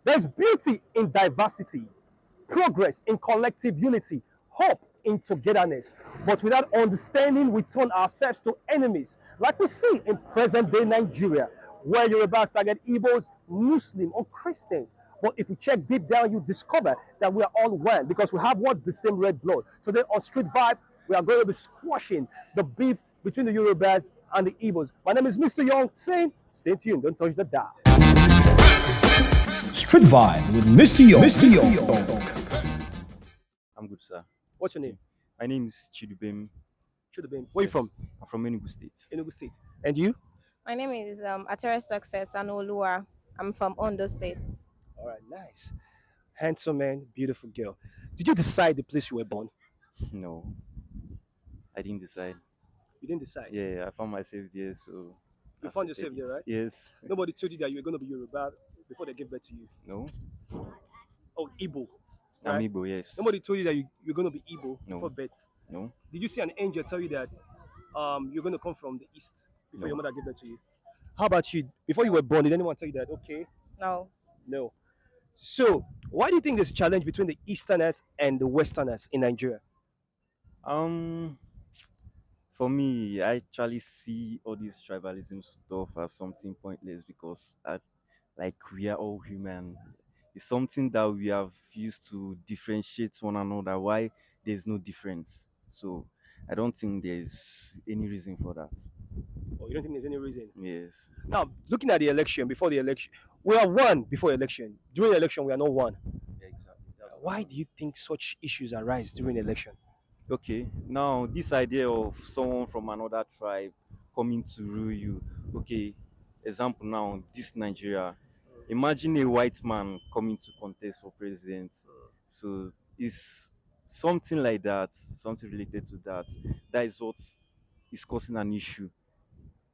There's beauty in diversity, progress in collective unity, hope in togetherness. But without understanding, we turn ourselves to enemies, like we see in present day Nigeria, where Yorubas target Igbos, Muslim, or Christians. But if you check deep down, you discover that we are all one because we have what the same red blood. Today on Street Vibe, we are going to be squashing the beef between the Yorubas and the Igbos. My name is Mr. Young, saying stay tuned, don't touch the dial. Street Vibe with Mr. Young. Mr. Young. I'm good, sir. What's your name? My name is Chidubem. Should have been. Where you from? I'm from Enugu State. Enugu State. And you? My name is Atara Success Anolua. I'm from Ondo State. All right, nice. Handsome man, beautiful girl. Did you decide the place you were born? No, I didn't decide. You didn't decide. Yeah, I found myself there, so. You I found accepted yourself there, it. right? Yes. Nobody told you that you were going to be Yoruba before they gave birth to you. No. Oh, Igbo. I'm Right? Igbo, yes. Nobody told you that you're going to be Igbo No. before birth. No. Did you see an angel tell you that you're going to come from the east before No. your mother gave birth to you? How about you? Before you were born, did anyone tell you that? Okay, No. no. So, why do you think there's a challenge between the Easterners and the Westerners in Nigeria? Um, for me, I actually see all this tribalism stuff as something pointless because, like, we are all human. It's something that we have used to differentiate one another. Why there's no difference. So, I don't think there's any reason for that. Or you don't think there's any reason? Yes. Now, looking at the election, before the election, we are one before election. During the election, we are not one. Exactly. Why do you think such issues arise during election? Okay, now this idea of someone from another tribe coming to rule you. Okay, example now, this Nigeria. Imagine a white man coming to contest for president. So it's something like that, something related to that. That is what is causing an issue.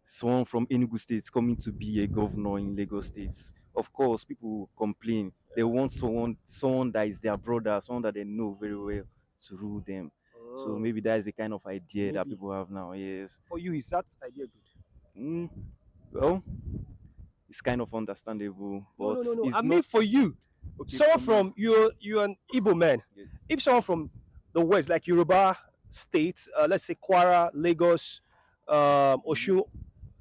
Someone from Enugu State coming to be a governor in Lagos State. Of course, people will complain. They want someone that is their brother, someone that they know very well to rule them. So maybe that is the kind of idea that Maybe. people have now. Yes. For you, is that idea good? Mm, well, it's kind of understandable, No, but no, no, no. it's I not mean, for you, okay. someone For me, from you're an Igbo man. yes. If someone from the west, like Yoruba states, let's say Kwara, Lagos, Oshun,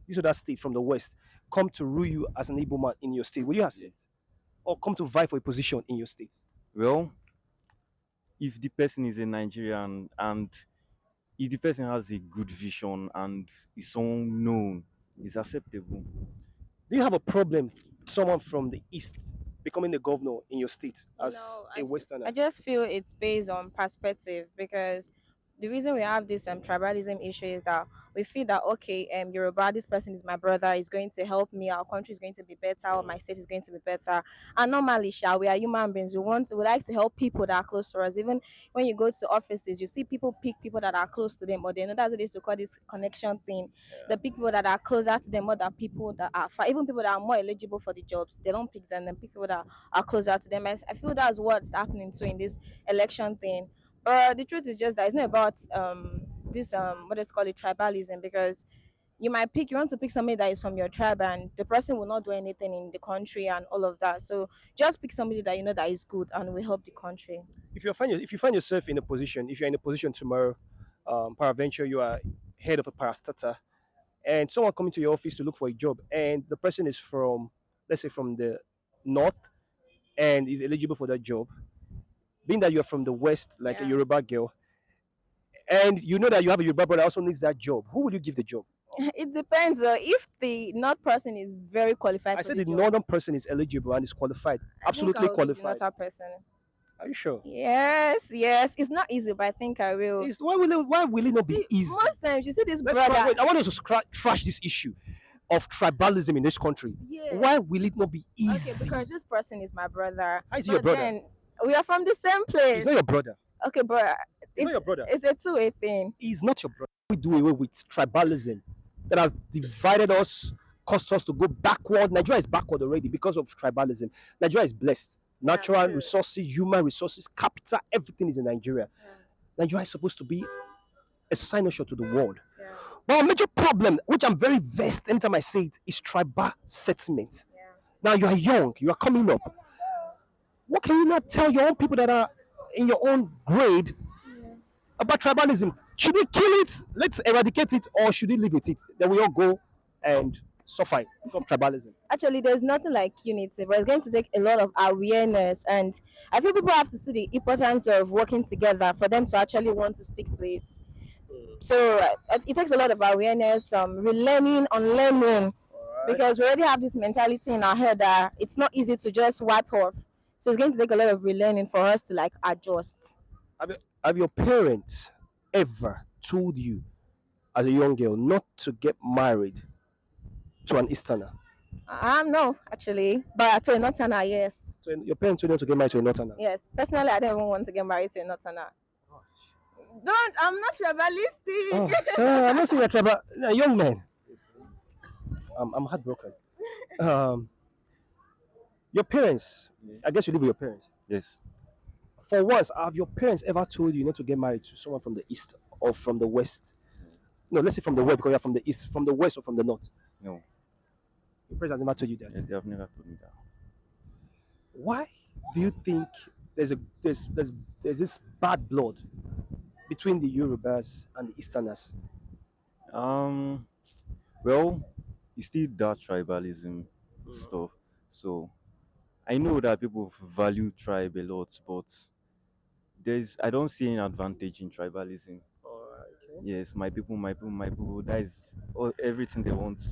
these are that states from the west, come to rule you as an Igbo man in your state, will you accept? Or come to vie for a position in your state? Well, if the person is a Nigerian and if the person has a good vision and is someone known, it's acceptable. Do you have a problem with someone from the east becoming the governor in your state as No, a westerner? I just feel it's based on perspective because the reason we have this tribalism issue is that we feel that okay, Yoruba, this person is my brother, is going to help me, our country is going to be better, or my state is going to be better. And normally, we are human beings. We like to help people that are close to us. Even when you go to offices, you see people pick people that are close to them, but they know that's what they used to call this connection thing. The people that are closer to them more than people that are far, even people that are more eligible for the jobs, they don't pick them, and pick people that are closer to them. I feel that's what's happening too in this election thing. But the truth is just that it's not about this what is called it tribalism because you want to pick somebody that is from your tribe and the person will not do anything in the country and all of that. So just pick somebody that you know that is good and will help the country. If you find yourself in a position, if you're in a position tomorrow, peradventure you are head of a parastatal, and someone coming to your office to look for a job, and the person is from, let's say, from the north, and is eligible for that job, being that you're from the west, like a Yeah. Yoruba girl, and you know that you have a Yoruba brother also needs that job, who would you give the job? It depends. If the not person is very qualified I for said the the job, northern person is eligible and is qualified, I think absolutely I'll give the qualified. not person. Are you sure? Yes. It's not easy, but I think I will. Why will it not be See, easy? most times you see this Let's try, brother. wait, I want us to trash this issue of tribalism in this country. Yes. Why will it not be Okay, easy? because this person is my brother. How is he your But brother? then we are from the same He's place. not your brother. Okay, but He's not it's your brother. it's a two-way thing. He's not your brother. We do away with tribalism that has divided us, caused us to go backward. Nigeria is backward already because of tribalism. Nigeria is blessed. Yeah, Natural true. resources, human resources, capital, everything is in Nigeria. Nigeria is supposed to be a signation to the world. Yeah. But a major problem, which I'm very vexed anytime I say it, is tribal sentiment. Yeah. Now you are young, you are coming up. What can you not tell your own people that are in your own grade about tribalism? Should we kill it? Let's eradicate it, or should we live with it? Then we all go and suffer from tribalism. Actually, there's nothing like unity, but it's going to take a lot of awareness. And I feel people have to see the importance of working together for them to actually want to stick to it. So it takes a lot of awareness, relearning, unlearning, because we already have this mentality in our head that it's not easy to just wipe off. So it's going to take a lot of relearning for us to like adjust. Have your parents ever told you as a young girl not to get married to an Easterner? No, actually, but to a Northerner, yes. So your parents told you not to get married to a Northerner? Yes, personally, I don't even want to get married to a Northerner. Don't, I'm not tribalistic. Oh, so I'm not saying you're tribal. Young man. I'm heartbroken. Um, your parents, I guess you live with your parents. Yes. For once, have your parents ever told you not to get married to someone from the east or from the west? No, let's say from the west because you're from the east, from the west or from the north. No. Your parents have never told you that. They have never told me that. Why do you think there's this bad blood between the Yorubas and the Easterners? Um. Well, it's still that tribalism stuff. So I know that people value tribe a lot, but I don't see any advantage in tribalism. Okay. Yes, my people, my people, my people. That is everything they want.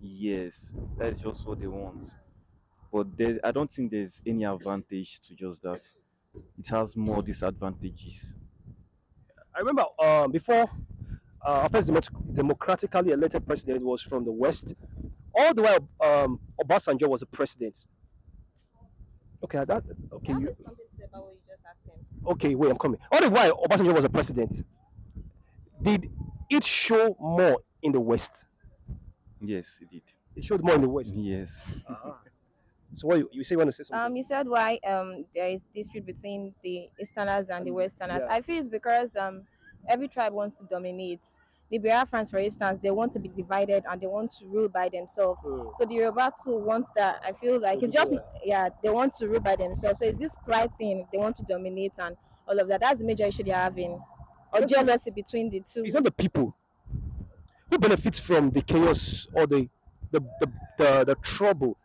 Yes, that is just what they want. But I don't think there's any advantage to just that. It has more disadvantages. I remember before our first democratically elected president was from the west. All the while, Obasanjo was the president. Okay, okay. Something to say about what you just asked him. Okay, wait, I'm coming. All the while, Obasanjo was the president. Did it show more in the west? Yes, it did. It showed more in the west. Yes. So what you say? You want to say something? You said why there is dispute between the Easterners and the Westerners. Yeah. I feel it's because every tribe wants to dominate. The Biafrans, for instance, they want to be divided and they want to rule by themselves. So the Yoruba too wants that. I feel like it's just they want to rule by themselves. So it's this pride thing. They want to dominate and all of that. That's the major issue they're having, or jealousy between the two. It's not the people who benefits from the chaos or the trouble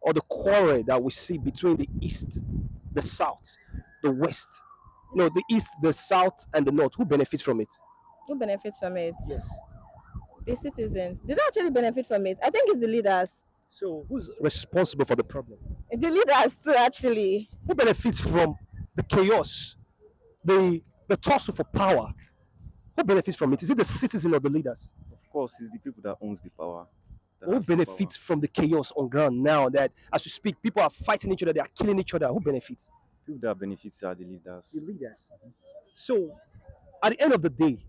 or the quarrel that we see between the east, the south, the west. No, the east, the south, and the north. Who benefits from it? Who benefits from it? Yes. The citizens. They don't actually benefit from it. I think it's the leaders. So who's responsible for the problem? The leaders too, actually. Who benefits from the chaos, the tussle for power? Who benefits from it? Is it the citizen or the leaders? Of course, it's the people that owns the power. Who benefits from the chaos on ground now that as we speak, people are fighting each other, they are killing each other? Who benefits? People that benefits are the leaders. The leaders. So at the end of the day,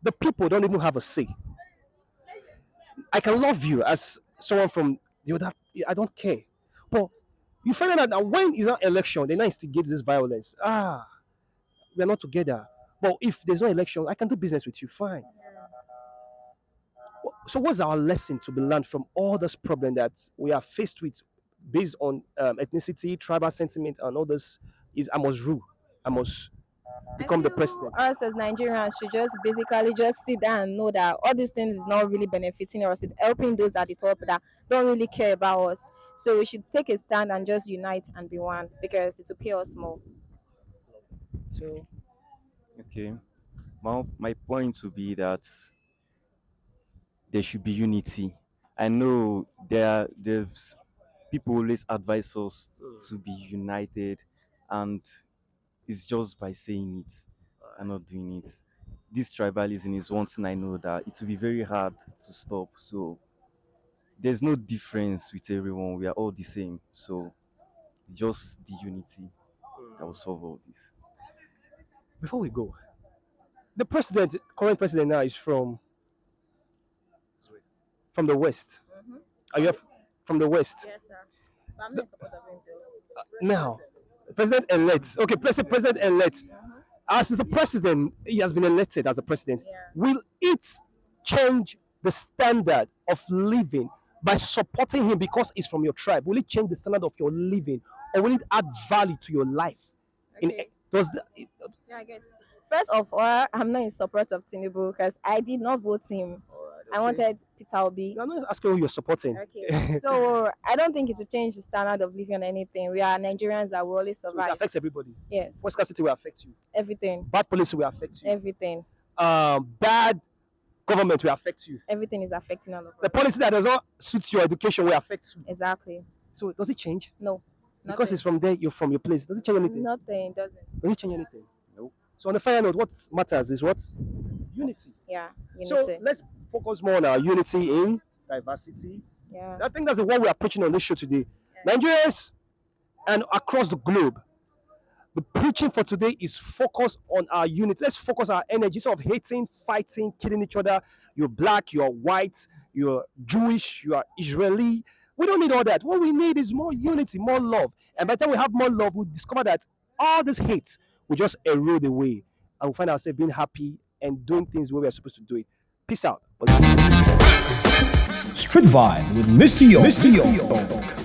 the people don't even have a say. I can love you as someone from the other, I don't care. But you find out that when is an election, they now instigate this violence. We are not together. But if there's no election, I can do business with you, fine. So what's our lesson to be learned from all this problem that we are faced with based on ethnicity, tribal sentiment, and all this? Is I must rule, I must become the president. Us as Nigerians should just basically just sit down and know that all these things is not really benefiting us. It's helping those at the top that don't really care about us. So we should take a stand and just unite and be one because it will pay us more. So Okay. My point would be that there should be unity. I know there's people always advise us to be united, and it's just by saying it and not doing it. This tribalism is one thing I know that it will be very hard to stop. So there's no difference with everyone. We are all the same. So just the unity that will solve all this. before we go, the current president now is from the west. Are you from the west? Yes, sir. But I'm not support of him though. Now, president elect. Okay, president elect. As the president, he has been elected as a president. Yeah. Will it change the standard of living by supporting him because he's from your tribe? Will it change the standard of your living or will it add value to your life? Okay. Does the, Yeah, I get. First of all, I'm not in support of Tinubu because I did not vote him. I wanted Peter Obi. I'm not asking who you're supporting. Okay. So I don't think it will change the standard of living or anything. We are Nigerians that will always So it survive. affects everybody. Yes. What scarcity will affect you. Everything. Bad policy will affect you. Everything. Bad government will affect you. Everything is affecting all of us. The policy that does not suit your education will affect you. Exactly. So does it change? No. Because Nothing. it's from there, you're from your place. Does it change anything? Nothing doesn't. Does it change anything? No. So on the final note, what matters is what? Unity. Yeah. Unity. So let's focus more on our unity in diversity. Yeah. I think that's what we are preaching on this show today. Yeah. Nigerians and across the globe, the preaching for today is focus on our unity. Let's focus our energy instead of hating, fighting, killing each other. You're black, you're white, you're Jewish, you are Israeli. We don't need all that. What we need is more unity, more love. And by the time we have more love, we discover that all this hate will just erode away. And we'll find ourselves being happy and doing things the way we're supposed to do it. Peace out. Street Vibe with Mr. Yo.